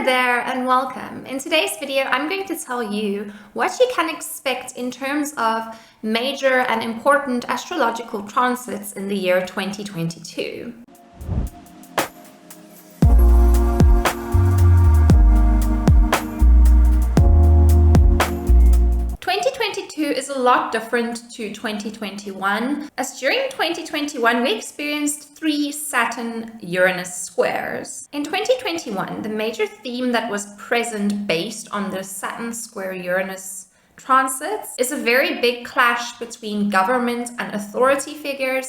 Hello there and welcome. In today's video, I'm going to tell you what you can expect in terms of major and important astrological transits in the year 2022. 2022 is a lot different to 2021, as during 2021 we experienced 3 Saturn-Uranus squares. In 2021, the major theme that was present based on the Saturn square Uranus transits is a very big clash between government and authority figures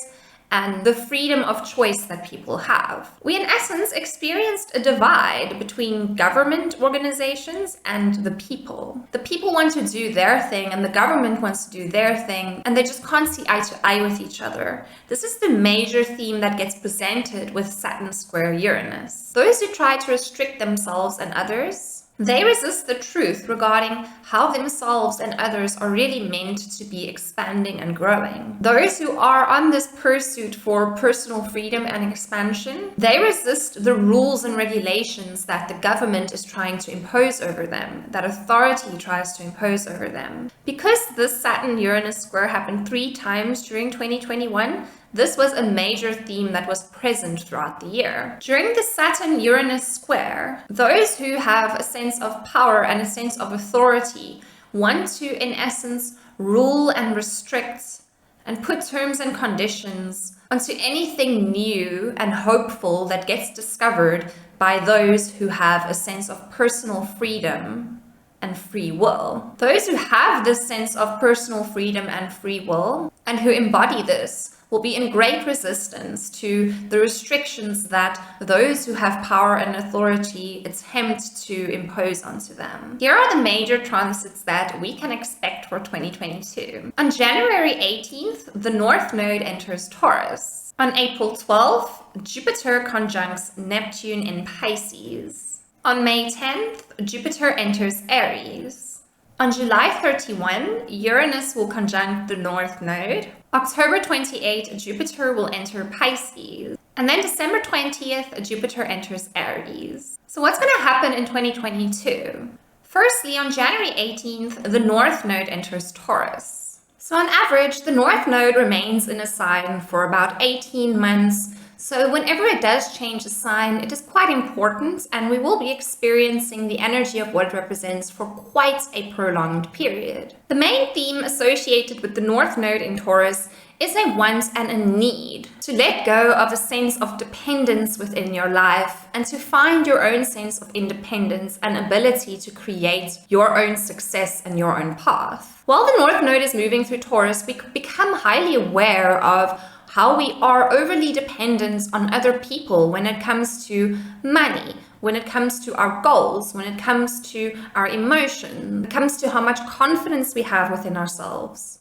and the freedom of choice that people have. We in essence experienced a divide between government organizations and the people. The people want to do their thing and the government wants to do their thing, and they just can't see eye to eye with each other. This is the major theme that gets presented with Saturn square Uranus. Those who try to restrict themselves and others, they resist the truth regarding how themselves and others are really meant to be expanding and growing. Those who are on this pursuit for personal freedom and expansion, they resist the rules and regulations that the government is trying to impose over them, that authority tries to impose over them. Because this Saturn-Uranus square happened 3 times during 2021, this was a major theme that was present throughout the year. During the Saturn-Uranus square, those who have a sense of power and a sense of authority want to, in essence, rule and restrict and put terms and conditions onto anything new and hopeful that gets discovered by those who have a sense of personal freedom and free will. Those who have this sense of personal freedom and free will and who embody this will be in great resistance to the restrictions that those who have power and authority attempt to impose onto them. Here are the major transits that we can expect for 2022. On January 18th, the North Node enters Taurus. On April 12th, Jupiter conjuncts Neptune in Pisces. On May 10th, Jupiter enters Aries. On July 31, Uranus will conjunct the North Node. October 28, Jupiter will enter Pisces. And then December 20th, Jupiter enters Aries. So what's going to happen in 2022? Firstly, on January 18th, the North Node enters Taurus. So on average, the North Node remains in a sign for about 18 months. So whenever it does change a sign, it is quite important, and we will be experiencing the energy of what it represents for quite a prolonged period. The main theme associated with the North Node in Taurus is a want and a need to let go of a sense of dependence within your life and to find your own sense of independence and ability to create your own success and your own path. While the North Node is moving through Taurus, we become highly aware of how we are overly dependent on other people when it comes to money, when it comes to our goals, when it comes to our emotions, when it comes to how much confidence we have within ourselves.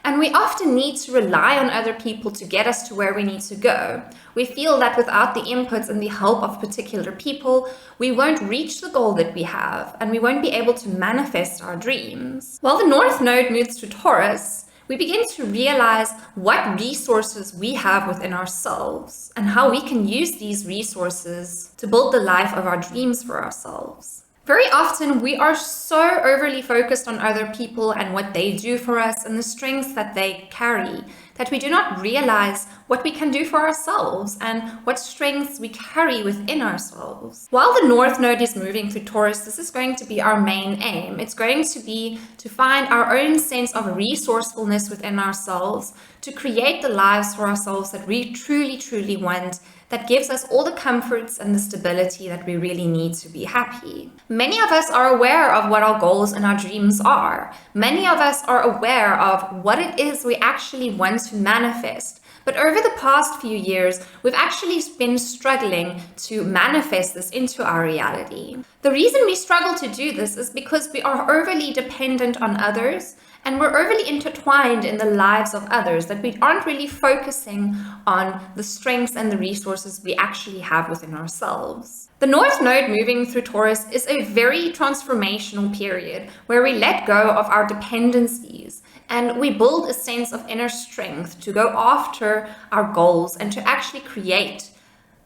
And we often need to rely on other people to get us to where we need to go. We feel that without the inputs and the help of particular people, we won't reach the goal that we have, and we won't be able to manifest our dreams. While the North Node moves to Taurus, we begin to realize what resources we have within ourselves and how we can use these resources to build the life of our dreams for ourselves. Very often, we are so overly focused on other people and what they do for us and the strengths that they carry that we do not realize what we can do for ourselves and what strengths we carry within ourselves. While the North Node is moving through Taurus, this is going to be our main aim. It's going to be to find our own sense of resourcefulness within ourselves, to create the lives for ourselves that we truly want, that gives us all the comforts and the stability that we really need to be happy. Many of us are aware of what our goals and our dreams are. Many of us are aware of what it is we actually want to manifest. But over the past few years, we've actually been struggling to manifest this into our reality. The reason we struggle to do this is because we are overly dependent on others, and we're overly intertwined in the lives of others that we aren't really focusing on the strengths and the resources we actually have within ourselves. The North Node moving through Taurus is a very transformational period where we let go of our dependencies and we build a sense of inner strength to go after our goals and to actually create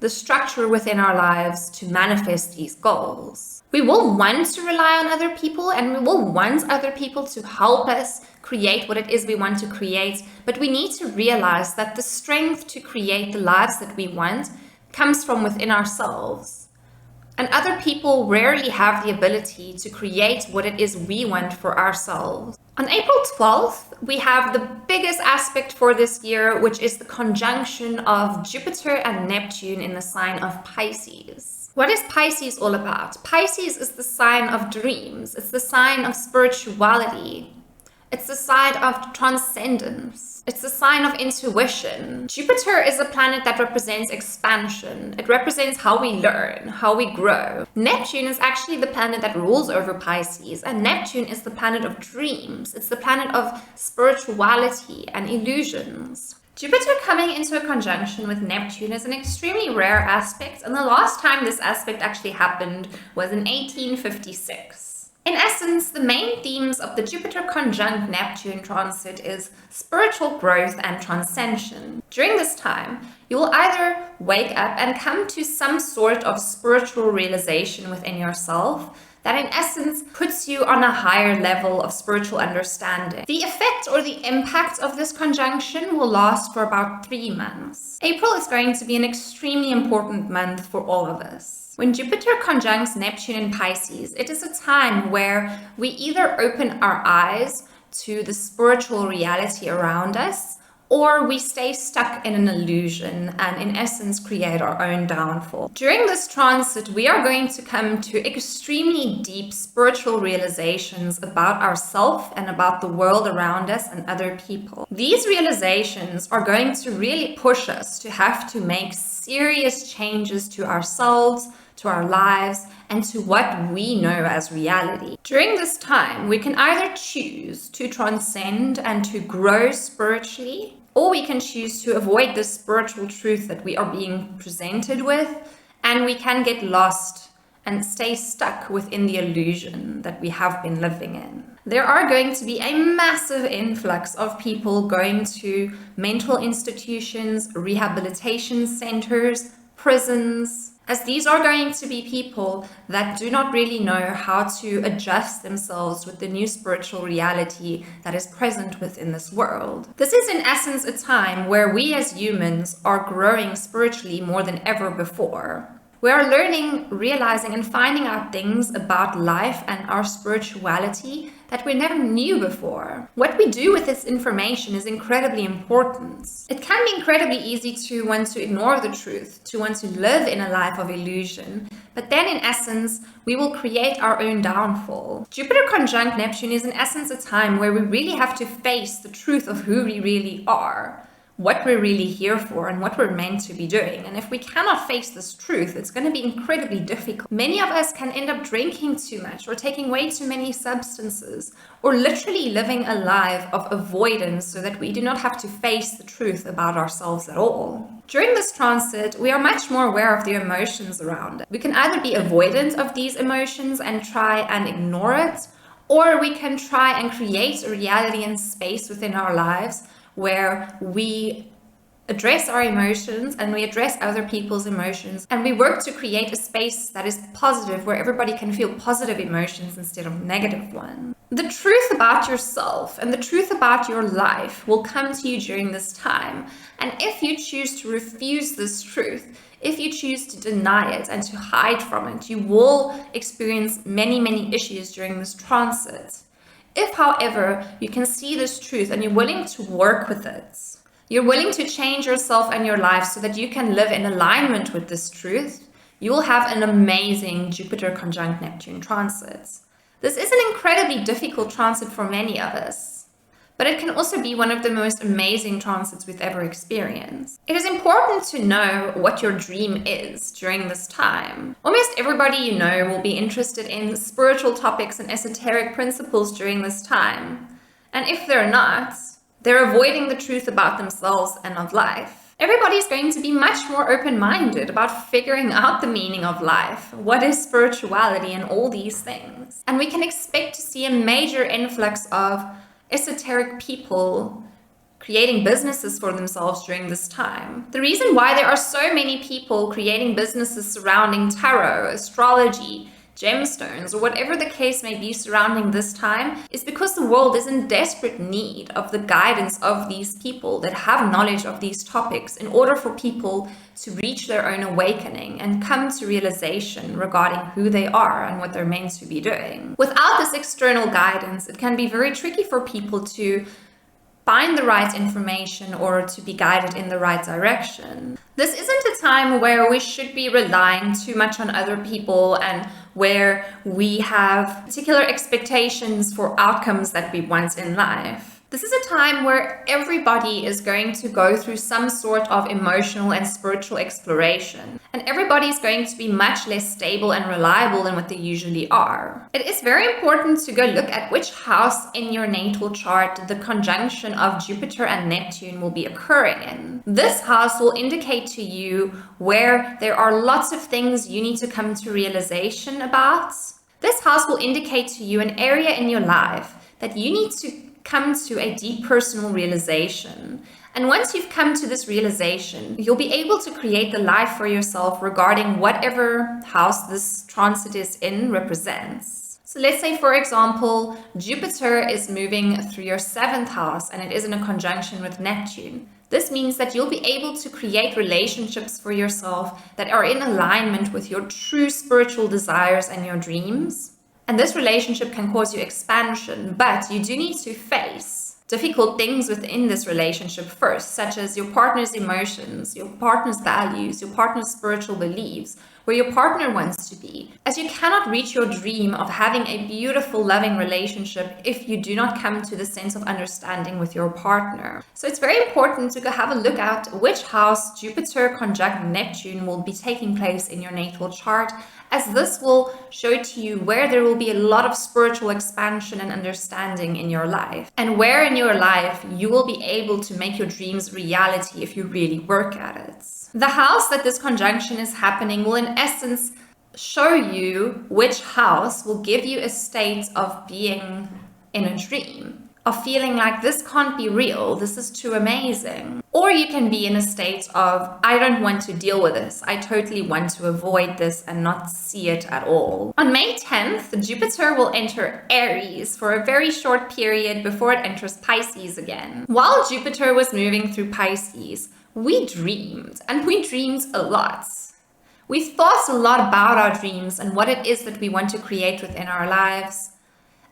the structure within our lives to manifest these goals. We will want to rely on other people, and we will want other people to help us create what it is we want to create, but we need to realize that the strength to create the lives that we want comes from within ourselves. And other people rarely have the ability to create what it is we want for ourselves. On April 12th, we have the biggest aspect for this year, which is the conjunction of Jupiter and Neptune in the sign of Pisces. What is Pisces all about? Pisces is the sign of dreams. It's the sign of spirituality. It's the sign of transcendence. It's the sign of intuition. Jupiter is a planet that represents expansion. It represents how we learn, how we grow. Neptune is actually the planet that rules over Pisces, and Neptune is the planet of dreams. It's the planet of spirituality and illusions. Jupiter coming into a conjunction with Neptune is an extremely rare aspect, and the last time this aspect actually happened was in 1856. In essence, the main themes of the Jupiter conjunct Neptune transit is spiritual growth and transcension. During this time, you will either wake up and come to some sort of spiritual realization within yourself that in essence puts you on a higher level of spiritual understanding. The effect or the impact of this conjunction will last for about 3 months. April is going to be an extremely important month for all of us. When Jupiter conjuncts Neptune in Pisces, it is a time where we either open our eyes to the spiritual reality around us, or we stay stuck in an illusion and in essence create our own downfall. During this transit, we are going to come to extremely deep spiritual realizations about ourselves and about the world around us and other people. These realizations are going to really push us to have to make serious changes to ourselves, to our lives, and to what we know as reality. During this time, we can either choose to transcend and to grow spiritually, or we can choose to avoid the spiritual truth that we are being presented with, and we can get lost and stay stuck within the illusion that we have been living in. There are going to be a massive influx of people going to mental institutions, rehabilitation centers, prisons, as these are going to be people that do not really know how to adjust themselves with the new spiritual reality that is present within this world. This is in essence a time where we as humans are growing spiritually more than ever before. We are learning, realizing, and finding out things about life and our spirituality that we never knew before. What we do with this information is incredibly important. It can be incredibly easy to want to ignore the truth, to want to live in a life of illusion, but then in essence, we will create our own downfall. Jupiter conjunct Neptune is in essence a time where we really have to face the truth of who we really are, what we're really here for, and what we're meant to be doing. And if we cannot face this truth, it's going to be incredibly difficult. Many of us can end up drinking too much, or taking way too many substances, or literally living a life of avoidance so that we do not have to face the truth about ourselves at all. During this transit, we are much more aware of the emotions around it. We can either be avoidant of these emotions and try and ignore it, or we can try and create a reality and space within our lives where we address our emotions and we address other people's emotions, and we work to create a space that is positive, where everybody can feel positive emotions instead of negative ones. The truth about yourself and the truth about your life will come to you during this time, and if you choose to refuse this truth, if you choose to deny it and to hide from it, you will experience many issues during this transit. If, however, you can see this truth and you're willing to work with it, you're willing to change yourself and your life so that you can live in alignment with this truth, you will have an amazing Jupiter conjunct Neptune transit. This is an incredibly difficult transit for many of us, but it can also be one of the most amazing transits we've ever experienced. It is important to know what your dream is during this time. Almost everybody you know will be interested in spiritual topics and esoteric principles during this time. And if they're not, they're avoiding the truth about themselves and of life. Everybody's going to be much more open-minded about figuring out the meaning of life, what is spirituality, and all these things. And we can expect to see a major influx of esoteric people creating businesses for themselves during this time. The reason why there are so many people creating businesses surrounding tarot, astrology, gemstones, or whatever the case may be surrounding this time is because the world is in desperate need of the guidance of these people that have knowledge of these topics in order for people to reach their own awakening and come to realization regarding who they are and what they're meant to be doing. Without this external guidance, it can be very tricky for people to find the right information or to be guided in the right direction. This isn't a time where we should be relying too much on other people and where we have particular expectations for outcomes that we want in life. This is a time where everybody is going to go through some sort of emotional and spiritual exploration, and everybody is going to be much less stable and reliable than what they usually are. It is very important to go look at which house in your natal chart the conjunction of Jupiter and Neptune will be occurring in. This house will indicate to you where there are lots of things you need to come to realization about. This house will indicate to you an area in your life that you need to come to a deep personal realization. And once you've come to this realization, you'll be able to create the life for yourself regarding whatever house this transit is in represents. So let's say, for example, Jupiter is moving through your 7th house and it is in a conjunction with Neptune. This means that you'll be able to create relationships for yourself that are in alignment with your true spiritual desires and your dreams. And this relationship can cause you expansion, but you do need to face difficult things within this relationship first, such as your partner's emotions, your partner's values, your partner's spiritual beliefs, where your partner wants to be, as you cannot reach your dream of having a beautiful, loving relationship if you do not come to the sense of understanding with your partner. So it's very important to go have a look at which house Jupiter conjunct Neptune will be taking place in your natal chart, as this will show to you where there will be a lot of spiritual expansion and understanding in your life, and where in your life you will be able to make your dreams reality if you really work at it. The house that this conjunction is happening will in essence show you which house will give you a state of being in a dream, of feeling like this can't be real, this is too amazing. Or you can be in a state of, I don't want to deal with this, I totally want to avoid this and not see it at all. On May 10th, Jupiter will enter Aries for a very short period before it enters Pisces again. While Jupiter was moving through Pisces, we dreamed, and we dreamed a lot. We thought a lot about our dreams and what it is that we want to create within our lives.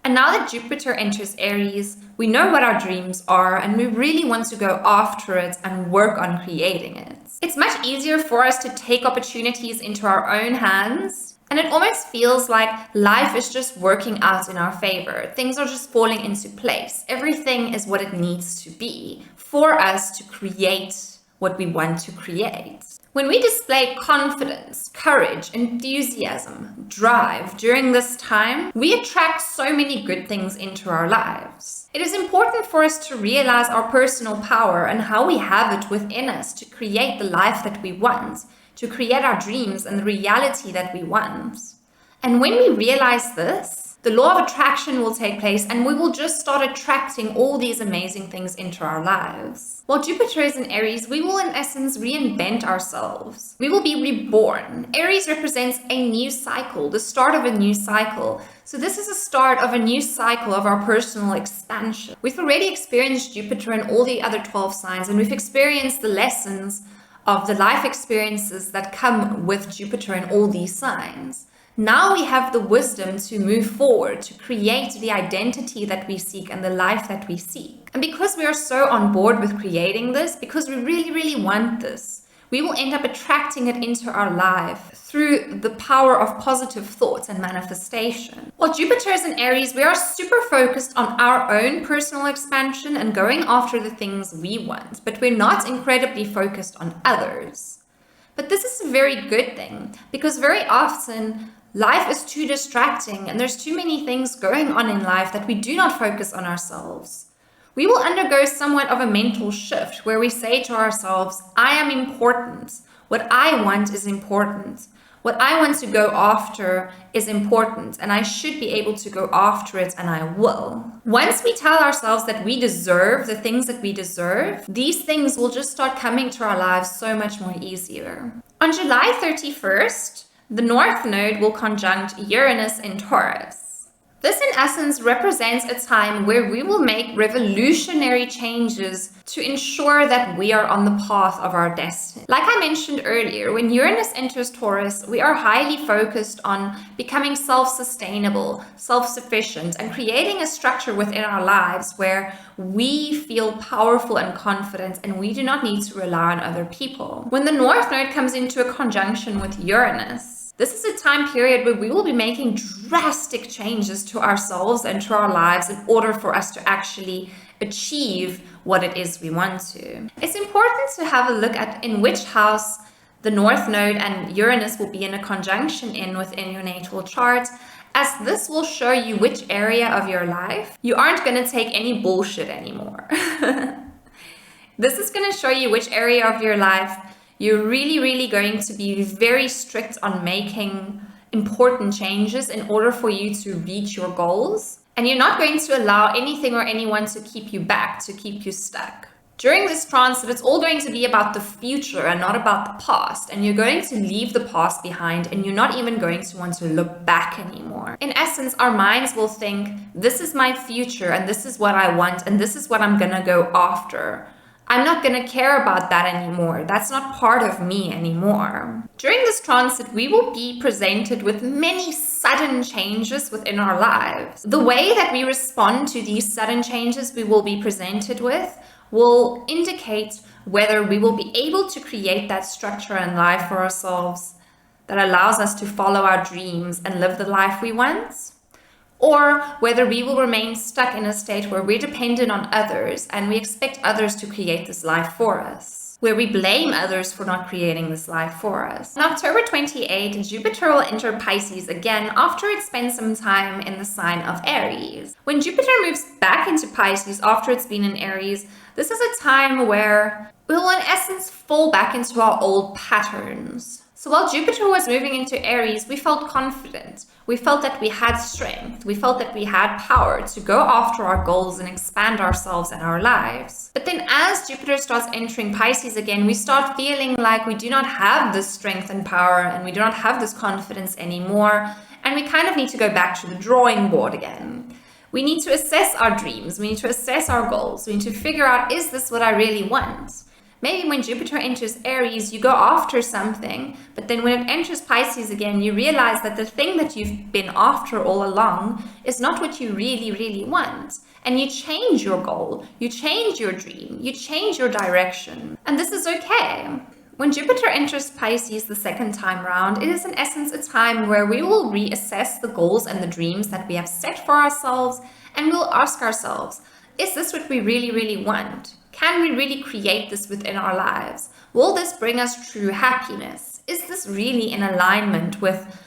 And now that Jupiter enters Aries, we know what our dreams are and we really want to go after it and work on creating it. It's much easier for us to take opportunities into our own hands, and it almost feels like life is just working out in our favor. Things are just falling into place. Everything is what it needs to be for us to create what we want to create. When we display confidence, courage, enthusiasm, drive during this time, we attract so many good things into our lives. It is important for us to realize our personal power and how we have it within us to create the life that we want, to create our dreams and the reality that we want. And when we realize this, the law of attraction will take place and we will just start attracting all these amazing things into our lives. While Jupiter is in Aries, we will in essence reinvent ourselves. We will be reborn. Aries represents a new cycle, the start of a new cycle. So this is the start of a new cycle of our personal expansion. We've already experienced Jupiter in all the other 12 signs, and we've experienced the lessons of the life experiences that come with Jupiter in all these signs. Now we have the wisdom to move forward, to create the identity that we seek and the life that we seek. And because we are so on board with creating this, because we really, really want this, we will end up attracting it into our life through the power of positive thoughts and manifestation. While Jupiter is in Aries, we are super focused on our own personal expansion and going after the things we want, but we're not incredibly focused on others. But this is a very good thing, because very often life is too distracting and there's too many things going on in life that we do not focus on ourselves. We will undergo somewhat of a mental shift where we say to ourselves, I am important. What I want is important. What I want to go after is important, and I should be able to go after it, and I will. Once we tell ourselves that we deserve the things that we deserve, these things will just start coming to our lives so much more easier. On July 31st, the North Node will conjunct Uranus in Taurus. This in essence represents a time where we will make revolutionary changes to ensure that we are on the path of our destiny. Like I mentioned earlier, when Uranus enters Taurus, we are highly focused on becoming self-sustainable, self-sufficient, and creating a structure within our lives where we feel powerful and confident and we do not need to rely on other people. When the North Node comes into a conjunction with Uranus, this is a time period where we will be making drastic changes to ourselves and to our lives in order for us to actually achieve what it is we want to. It's important to have a look at in which house the North Node and Uranus will be in a conjunction within your natal chart, as this will show you which area of your life you aren't going to take any bullshit anymore. This is going to show you which area of your life you're really going to be very strict on making important changes in order for you to reach your goals. And you're not going to allow anything or anyone to keep you back, to keep you stuck. During this transit, it's all going to be about the future and not about the past. And you're going to leave the past behind and you're not even going to want to look back anymore. In essence, our minds will think, this is my future and this is what I want and this is what I'm gonna go after. I'm not going to care about that anymore. That's not part of me anymore. During this transit, we will be presented with many sudden changes within our lives. The way that we respond to these sudden changes we will be presented with will indicate whether we will be able to create that structure in life for ourselves that allows us to follow our dreams and live the life we want, or whether we will remain stuck in a state where we're dependent on others and we expect others to create this life for us, where we blame others for not creating this life for us. On October 28, Jupiter will enter Pisces again after it spent some time in the sign of Aries. When Jupiter moves back into Pisces after it's been in Aries, this is a time where we will in essence fall back into our old patterns. So while Jupiter was moving into Aries, we felt confident. We felt that we had strength. We felt that we had power to go after our goals and expand ourselves and our lives. But then as Jupiter starts entering Pisces again, we start feeling like we do not have this strength and power and we do not have this confidence anymore. And we kind of need to go back to the drawing board again. We need to assess our dreams. We need to assess our goals. We need to figure out, is this what I really want? Maybe when Jupiter enters Aries, you go after something, but then when it enters Pisces again, you realize that the thing that you've been after all along is not what you really want. And you change your goal, you change your dream, you change your direction. And this is okay. When Jupiter enters Pisces the second time round, it is in essence a time where we will reassess the goals and the dreams that we have set for ourselves, and we'll ask ourselves, is this what we really want? Can we really create this within our lives? Will this bring us true happiness? Is this really in alignment with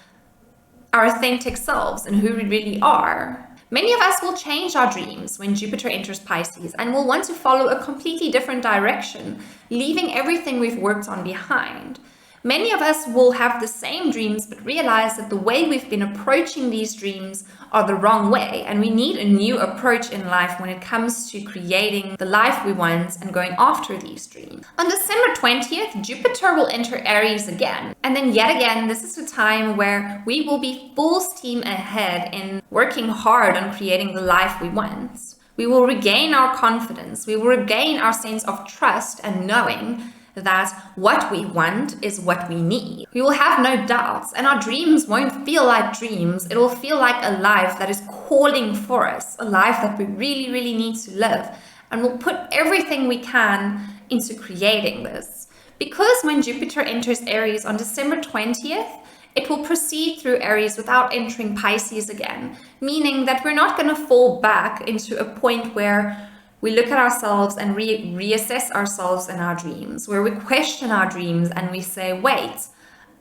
our authentic selves and who we really are? Many of us will change our dreams when Jupiter enters Pisces and will want to follow a completely different direction, leaving everything we've worked on behind. Many of us will have the same dreams but realize that the way we've been approaching these dreams are the wrong way, and we need a new approach in life when it comes to creating the life we want and going after these dreams. On December 20th, Jupiter will enter Aries again, and then yet again this is a time where we will be full steam ahead in working hard on creating the life we want. We will regain our confidence, we will regain our sense of trust and knowing that what we want is what we need. We will have no doubts, and our dreams won't feel like dreams. It will feel like a life that is calling for us, a life that we really need to live, and we'll put everything we can into creating this. Because when Jupiter enters Aries on December 20th, it will proceed through Aries without entering Pisces again, meaning that we're not going to fall back into a point where we look at ourselves and reassess ourselves and our dreams, where we question our dreams and we say, wait,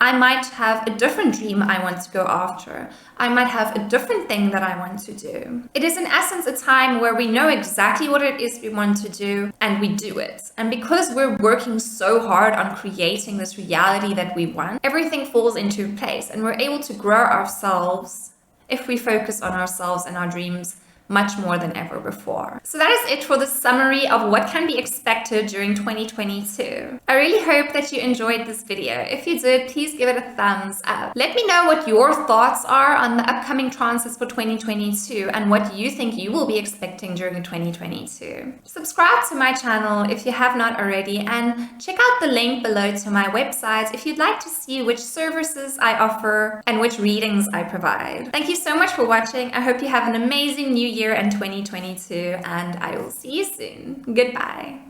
I might have a different dream I want to go after. I might have a different thing that I want to do. It is in essence a time where we know exactly what it is we want to do and we do it. And because we're working so hard on creating this reality that we want, everything falls into place and we're able to grow ourselves if we focus on ourselves and our dreams much more than ever before. So that is it for the summary of what can be expected during 2022. I really hope that you enjoyed this video. If you did, please give it a thumbs up. Let me know what your thoughts are on the upcoming transits for 2022 and what you think you will be expecting during 2022. Subscribe to my channel if you have not already, and check out the link below to my website if you'd like to see which services I offer and which readings I provide. Thank you so much for watching. I hope you have an amazing new year in 2022, and I will see you soon. Goodbye.